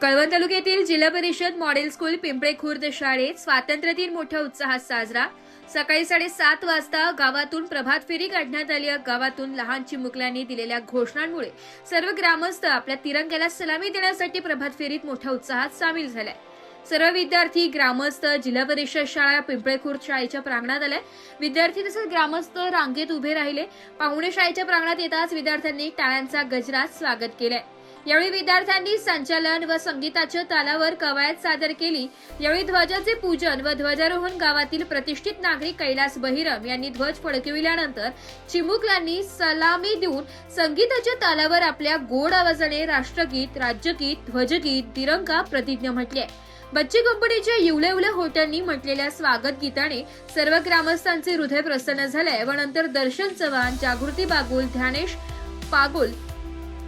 कळवण तालुक्यातील जिल्हा परिषद मॉडेल स्कूल पिंपळे खुर्द शाळेत स्वातंत्र्य दिन मोठ्या उत्साहात साजरा। सकाळी 7:30 वाजता गावातून प्रभात फेरी काढण्यात आली। गावातून लहान चिमुकल्यांनी दिलेल्या घोषणांमुळे सर्व ग्रामस्थ आपल्या तिरंग्याला सलामी देण्यासाठी प्रभात फेरीत मोठ्या उत्साहात सामील झाले। सर्व विद्यार्थी, ग्रामस्थ जिल्हा परिषद शाळा पिंपळे खुर्द शाळेच्या प्रांगणात आले। विद्यार्थी तसेच ग्रामस्थ रांगेत उभे राहिले। पाहुणे शाळेच्या प्रांगणात येताच विद्यार्थ्यांनी टाळ्यांचा गजरात स्वागत केले। यावेळी विद्यार्थ्यांनी संचलन व संगीताच्या तालावर कवायत सादर केली। यावेळी ध्वजाचे पूजन व ध्वजारोहण गावातील प्रतिष्ठित नागरिक कैलास बहिरम यांनी ध्वज फडकविल्यानंतर चिमुकल्यांनी सलामी देऊन संगीताच्या तालावर आपल्या गोड आवाजाने राष्ट्रगीत, राज्यगीत, ध्वजगीत, तिरंगा प्रतिज्ञा म्हटली। बच्ची कंपनीच्या येवले येवले होट्यांनी म्हटलेल्या स्वागत गीताने सर्व ग्रामस्थांचे हृदय प्रसन्न झाले व नंतर दर्शन चव्हाण, जागृती बागुल, ध्यानेश पागुल,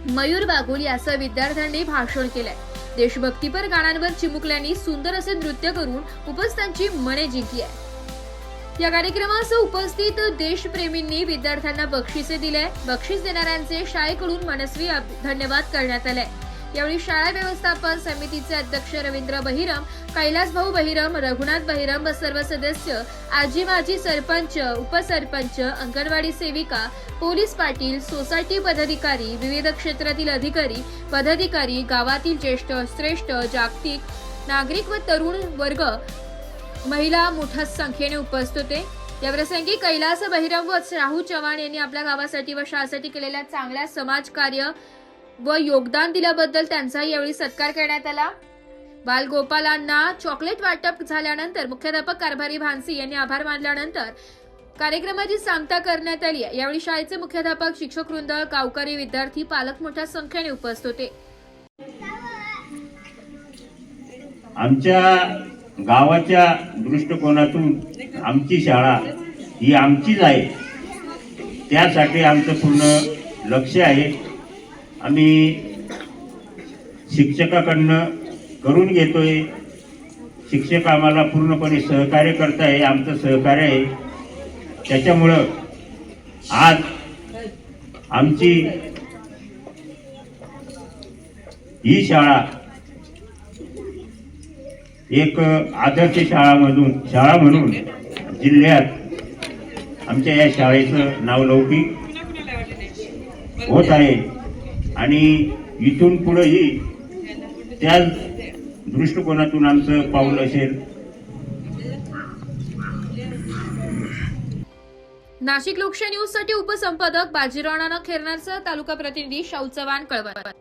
मयूर बागुल यासह विद्यार्थ्यांनी भाषण केले। देशभक्तीपर गाण्यांवर चिमुकल्यांनी सुंदर असे नृत्य करून उपस्थितांची मने जिंकली आहे। या कार्यक्रमास उपस्थित देशप्रेमींनी विद्यार्थ्यांना बक्षिसे दिले। बक्षीस देणाऱ्यांचे शाळेकडून मनस्वी धन्यवाद करण्यात आले। यावेळी शाळा व्यवस्थापन समितीचे अध्यक्ष रवींद्र बहिरम, कैलास भाऊ बहिरम, रघुनाथ बहिरम व सर्व सदस्य, आजी माजी सरपंच, उपसरपंच, अंगणवाडी सेविका, पोलीस पाटील, सोसायटी पदाधिकारी, विविध क्षेत्रातील अधिकारी, पदाधिकारी, गावातील ज्येष्ठ, श्रेष्ठ, जागतिक नागरिक व तरुण वर्ग, महिला मोठ्या संख्येने उपस्थित होते। या प्रसंगी कैलास बहिरम व राहुल चव्हाण यांनी आपल्या गावासाठी व शाळेसाठी केलेल्या चांगल्या समाजकार्य व योगदान दिल्याबद्दल त्यांचा यावेळी सत्कार करण्यात आला। बालगोपालांना चॉकलेट वाटप झाल्यानंतर मुख्याध्यापक कारभारी भानसी यांनी आभार मानल्यानंतर कार्यक्रमाची सांगता करण्यात आली। यावेळी शाळेचे मुख्याध्यापक, शिक्षक वृंद, गावकरी, विद्यार्थी, पालक मोठ्या संख्येने उपस्थित होते। आमच्या गावाच्या दृष्टिकोनातून आमची शाळा ही आमचीच आहे, त्यासाठी आमचं पूर्ण लक्ष आहे। आम्ही शिक्षकाकडनं करून घेतोय, शिक्षक आम्हाला पूर्णपणे सहकार्य करताय, आमचं सहकार्य आहे। त्याच्यामुळं आज आमची ही शाळा एक आदर्श शाळा म्हणून जिल्ह्यात आमच्या या शाळेचं नावलौकिक होत आहे आणि इथून पुढेही त्याच दृष्टिकोनातून आमचं पाऊल असेल। नाशिक लोकशाही न्यूज साठी उपसंपादक बाजीराव नाना खेरनारचा तालुका प्रतिनिधी शाहू चव्हाण, कळवण।